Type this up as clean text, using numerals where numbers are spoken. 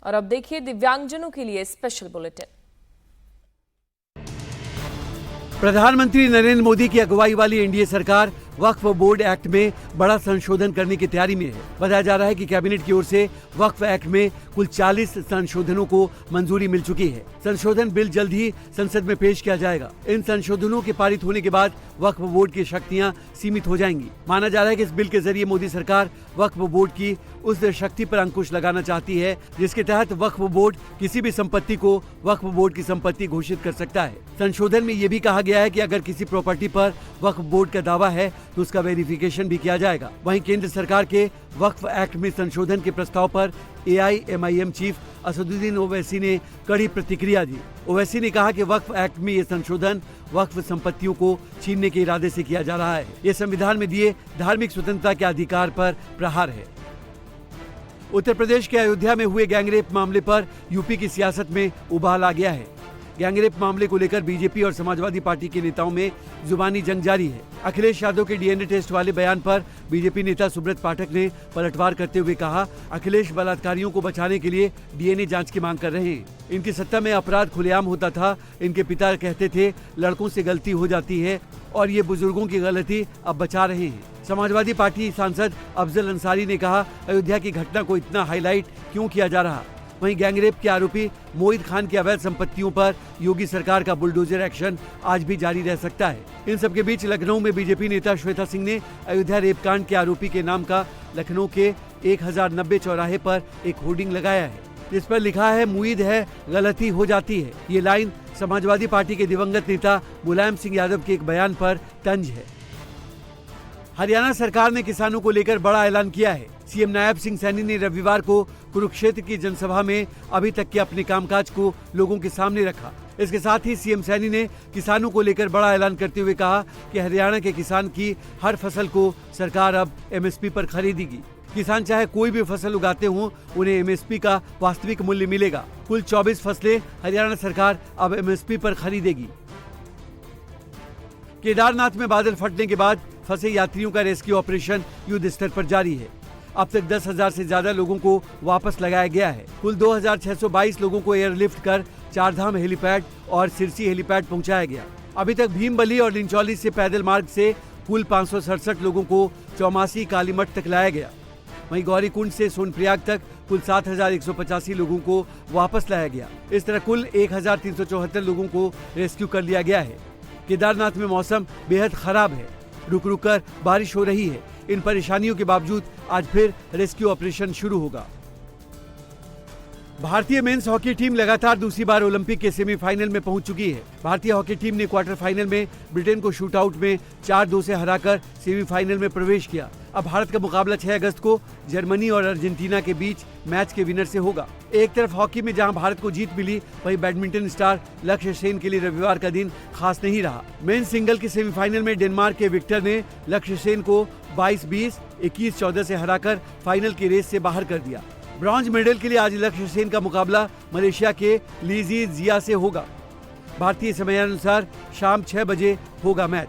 और अब देखिए दिव्यांगजनों के लिए स्पेशल बुलेटिन। प्रधानमंत्री नरेंद्र मोदी की अगुवाई वाली एनडीए सरकार वक्फ बोर्ड एक्ट में बड़ा संशोधन करने की तैयारी में है। बताया जा रहा है कि कैबिनेट की ओर से वक्फ एक्ट में कुल 40 संशोधनों को मंजूरी मिल चुकी है। संशोधन बिल जल्द ही संसद में पेश किया जाएगा। इन संशोधनों के पारित होने के बाद वक्फ बोर्ड की शक्तियां सीमित हो जाएंगी। माना जा रहा है कि इस बिल के जरिए मोदी सरकार वक्फ बोर्ड की उस शक्ति पर अंकुश लगाना चाहती है जिसके तहत वक्फ बोर्ड किसी भी संपत्ति को वक्फ बोर्ड की संपत्ति घोषित कर सकता है। संशोधन में ये भी कहा गया है कि अगर किसी प्रॉपर्टी पर वक्फ बोर्ड का दावा है तो उसका वेरिफिकेशन भी किया जाएगा। वहीं केंद्र सरकार के वक्फ एक्ट में संशोधन के प्रस्ताव पर AIMIM चीफ असदुद्दीन ओवैसी ने कड़ी प्रतिक्रिया दी। ओवैसी ने कहा कि वक्फ एक्ट में ये संशोधन वक्फ संपत्तियों को छीनने के इरादे से किया जा रहा है। ये संविधान में दिए धार्मिक स्वतंत्रता के अधिकार पर प्रहार है। उत्तर प्रदेश के अयोध्या में हुए गैंगरेप मामले पर यूपी की सियासत में उबाल आ गया है। गैंगरेप मामले को लेकर बीजेपी और समाजवादी पार्टी के नेताओं में जुबानी जंग जारी है। अखिलेश यादव के DNA टेस्ट वाले बयान पर बीजेपी नेता सुब्रत पाठक ने पलटवार करते हुए कहा, अखिलेश बलात्कारियों को बचाने के लिए DNA जांच की मांग कर रहे हैं। इनकी सत्ता में अपराध खुलेआम होता था। इनके पिता कहते थे लड़कों से गलती हो जाती है और ये बुजुर्गों की गलती अब बचा रहे हैं। समाजवादी पार्टी सांसद अफजल अंसारी ने कहा, अयोध्या की घटना को इतना हाईलाइट क्यों किया जा रहा। वहीं गैंगरेप के आरोपी मोहित खान की अवैध संपत्तियों पर योगी सरकार का बुलडोजर एक्शन आज भी जारी रह सकता है। इन सबके बीच लखनऊ में बीजेपी नेता श्वेता सिंह ने अयोध्या रेप कांड के आरोपी के नाम का लखनऊ के 1090 चौराहे पर एक होर्डिंग लगाया है जिस पर लिखा है, मुईद है गलती हो जाती है। ये लाइन समाजवादी पार्टी के दिवंगत नेता मुलायम सिंह यादव के एक बयान पर तंज है। हरियाणा सरकार ने किसानों को लेकर बड़ा ऐलान किया है। सीएम नायब सिंह सैनी ने रविवार को कुरुक्षेत्र की जनसभा में अभी तक के अपने कामकाज को लोगों के सामने रखा। इसके साथ ही सीएम सैनी ने किसानों को लेकर बड़ा ऐलान करते हुए कहा कि हरियाणा के किसान की हर फसल को सरकार अब MSP पर खरीदेगी। किसान चाहे कोई भी फसल उगाते हों, उन्हें MSP का वास्तविक मूल्य मिलेगा। कुल 24 फसलें हरियाणा सरकार अब MSP पर खरीदेगी। केदारनाथ में बादल फटने के बाद फंसे यात्रियों का रेस्क्यू ऑपरेशन युद्ध स्तर पर जारी है। अब तक 10,000 से ज्यादा लोगों को वापस लगाया गया है। कुल 2,622 लोगों को एयरलिफ्ट कर चारधाम हेलीपैड और सिरसी हेलीपैड पहुंचाया गया। अभी तक भीमबली और लिंचौली से पैदल मार्ग से कुल 567 लोगों को चौमासी कालीमठ तक लाया गया। वहीं गौरीकुंड से सोनप्रयाग तक कुल 7,185 लोगों को वापस लाया गया। इस तरह कुल 1,374 लोगों को रेस्क्यू कर लिया गया है। केदारनाथ में मौसम बेहद खराब है। रुक रुक कर बारिश हो रही है। इन परेशानियों के बावजूद आज फिर रेस्क्यू ऑपरेशन शुरू होगा। भारतीय मेंस हॉकी टीम लगातार दूसरी बार ओलंपिक के सेमीफाइनल में पहुंच चुकी है। भारतीय हॉकी टीम ने क्वार्टर फाइनल में ब्रिटेन को शूटआउट में 4-2 से हराकर सेमीफाइनल में प्रवेश किया। अब भारत का मुकाबला 6 अगस्त को जर्मनी और अर्जेंटीना के बीच मैच के विनर से होगा। एक तरफ हॉकी में जहां भारत को जीत मिली, वहीं बैडमिंटन स्टार लक्ष्य सेन के लिए रविवार का दिन खास नहीं रहा। मेंस सिंगल के सेमीफाइनल में डेनमार्क के विक्टर ने लक्ष्य सेन को 22-20, 21-14 से हराकर फाइनल की रेस से बाहर कर दिया। ब्रॉन्ज मेडल के लिए आज लक्ष्य सेन का मुकाबला मलेशिया के लीजी जिया से होगा। भारतीय समयानुसार शाम 6 बजे होगा मैच।